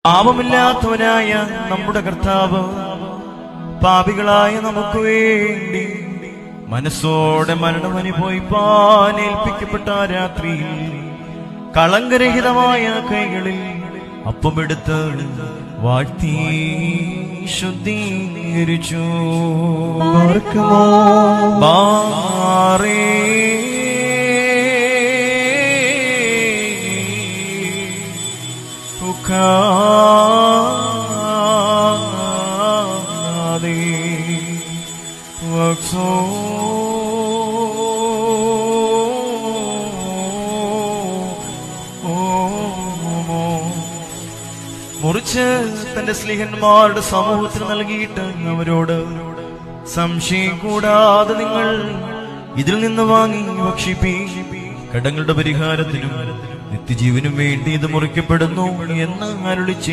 പാപമില്ലാത്തവനായ നമ്മുടെ കർത്താവ് പാപികളായ നമുക്ക് വേണ്ടി മനസ്സോടെ മരണമനുഭവിപ്പാൻ ഏൽപ്പിക്കപ്പെട്ട രാത്രിയിൽ കളങ്കരഹിതമായ കൈകളിൽ അപ്പമെടുത്ത് വാഴ്ത്തി ശുദ്ധീകരിച്ചു. മുറിച്ച് തന്റെ സ്ലീഹന്മാരുടെ സമൂഹത്തിൽ നൽകിയിട്ട് അവരോട്, സംശയം കൂടാതെ നിങ്ങൾ ഇതിൽ നിന്ന് വാങ്ങി ഭക്ഷിപ്പീ, കടങ്ങളുടെ പരിഹാരത്തിനും നിത്യജീവനും വേണ്ടി ഇത് മുറിക്കപ്പെടുന്നു എന്ന് അരുളിച്ചേ.